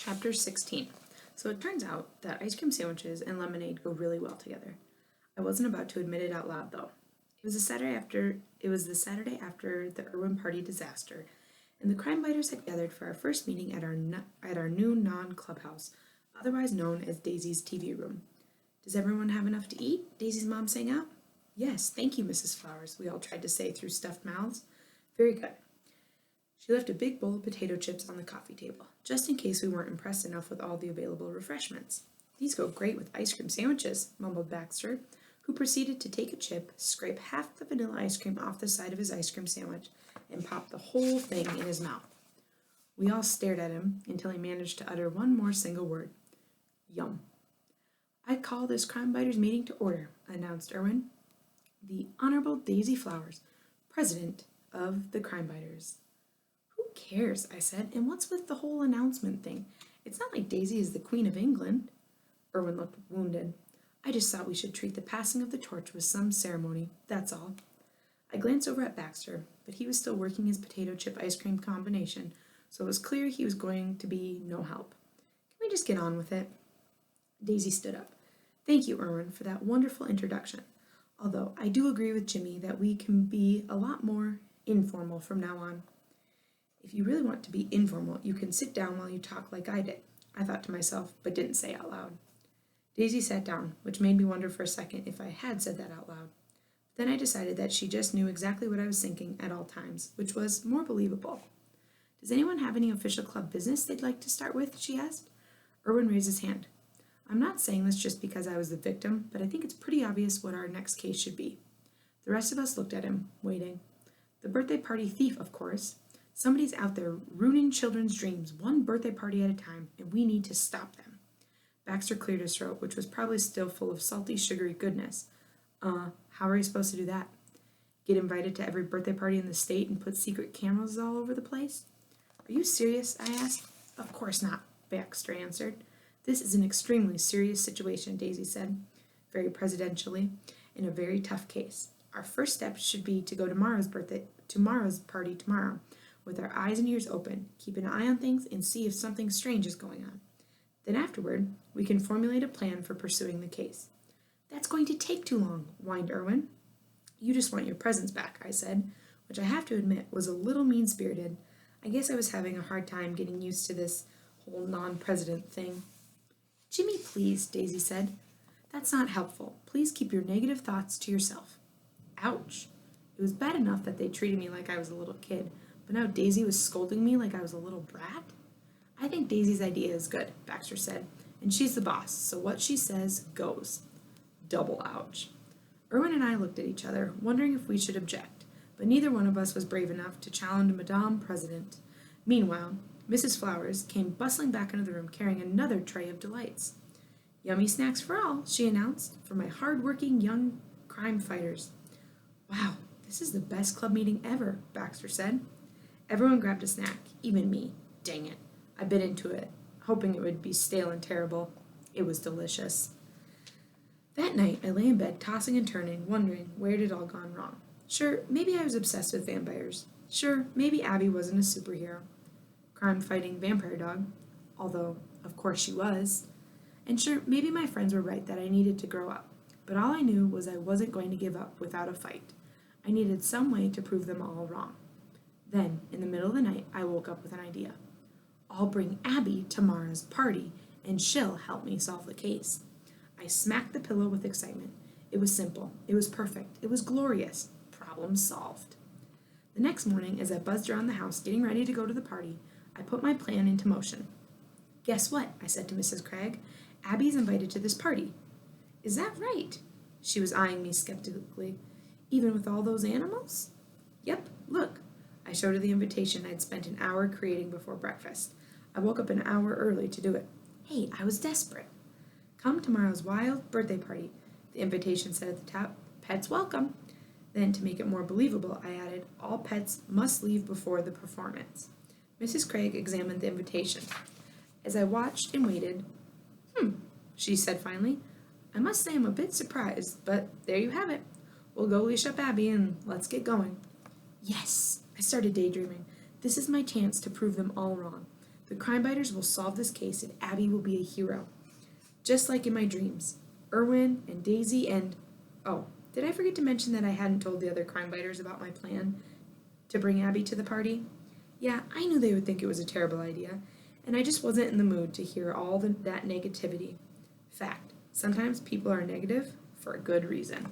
Chapter 16. So it turns out that ice cream sandwiches and lemonade go really well together. I wasn't about to admit it out loud though. It was the Saturday after the Irwin party disaster, and the crime biters had gathered for our first meeting at our new non-clubhouse, otherwise known as Daisy's TV room. Does everyone have enough to eat? Daisy's mom sang out. Yes, thank you, Mrs. Flowers, we all tried to say through stuffed mouths. Very good. She left a big bowl of potato chips on the coffee table, just in case we weren't impressed enough with all the available refreshments. These go great with ice cream sandwiches, mumbled Baxter, who proceeded to take a chip, scrape half the vanilla ice cream off the side of his ice cream sandwich, and pop the whole thing in his mouth. We all stared at him until he managed to utter one more single word. Yum. I call this crime biters meeting to order, announced Irwin. The Honorable Daisy Flowers, president of the crime biters. Who cares, I said, and what's with the whole announcement thing? It's not like Daisy is the Queen of England. Irwin looked wounded. I just thought we should treat the passing of the torch with some ceremony, that's all. I glanced over at Baxter, but he was still working his potato chip ice cream combination, so it was clear he was going to be no help. Can we just get on with it? Daisy stood up. Thank you, Irwin, for that wonderful introduction. Although I do agree with Jimmy that we can be a lot more informal from now on. If you really want to be informal, you can sit down while you talk like I did, I thought to myself, but didn't say out loud. Daisy sat down, which made me wonder for a second if I had said that out loud. Then I decided that she just knew exactly what I was thinking at all times, which was more believable. Does anyone have any official club business they'd like to start with? She asked. Irwin raised his hand. I'm not saying this just because I was the victim, but I think it's pretty obvious what our next case should be. The rest of us looked at him, waiting. The birthday party thief, of course. Somebody's out there ruining children's dreams one birthday party at a time, and we need to stop them. Baxter cleared his throat, which was probably still full of salty, sugary goodness. How are you supposed to do that? Get invited to every birthday party in the state and put secret cameras all over the place? Are you serious? I asked. Of course not, Baxter answered. This is an extremely serious situation, Daisy said, very presidentially, in a very tough case. Our first step should be to go to tomorrow's party tomorrow, with our eyes and ears open, keep an eye on things, and see if something strange is going on. Then afterward, we can formulate a plan for pursuing the case. That's going to take too long, whined Irwin. You just want your presents back, I said, which I have to admit was a little mean-spirited. I guess I was having a hard time getting used to this whole non-president thing. Jimmy, please, Daisy said. That's not helpful. Please keep your negative thoughts to yourself. Ouch. It was bad enough that they treated me like I was a little kid, but now Daisy was scolding me like I was a little brat? I think Daisy's idea is good, Baxter said, and she's the boss, so what she says goes. Double ouch. Irwin and I looked at each other, wondering if we should object, but neither one of us was brave enough to challenge Madame President. Meanwhile, Mrs. Flowers came bustling back into the room carrying another tray of delights. Yummy snacks for all, she announced, for my hard-working young crime fighters. Wow, this is the best club meeting ever, Baxter said. Everyone grabbed a snack, even me. Dang it. I bit into it, hoping it would be stale and terrible. It was delicious. That night, I lay in bed, tossing and turning, wondering where it had all gone wrong. Sure, maybe I was obsessed with vampires. Sure, maybe Abby wasn't a superhero. Crime-fighting vampire dog, although, of course, she was. And sure, maybe my friends were right that I needed to grow up. But all I knew was I wasn't going to give up without a fight. I needed some way to prove them all wrong. Then, in the middle of the night, I woke up with an idea. I'll bring Abby to Mara's party, and she'll help me solve the case. I smacked the pillow with excitement. It was simple. It was perfect. It was glorious. Problem solved. The next morning, as I buzzed around the house getting ready to go to the party, I put my plan into motion. Guess what? I said to Mrs. Craig. Abby's invited to this party. Is that right? She was eyeing me skeptically. Even with all those animals? Yep, look. I showed her the invitation I'd spent an hour creating before breakfast. I woke up an hour early to do it. Hey, I was desperate. Come tomorrow's wild birthday party, the invitation said at the top. Pets welcome. Then, to make it more believable, I added, all pets must leave before the performance. Mrs. Craig examined the invitation. As I watched and waited, she said finally, I must say I'm a bit surprised, but there you have it. We'll go leash up Abby and let's get going. Yes, I started daydreaming. This is my chance to prove them all wrong. The crime biters will solve this case and Abby will be a hero. Just like in my dreams. Erwin and Daisy and... Oh, did I forget to mention that I hadn't told the other crime biters about my plan to bring Abby to the party? Yeah, I knew they would think it was a terrible idea, and I just wasn't in the mood to hear that negativity. Fact, sometimes people are negative for a good reason.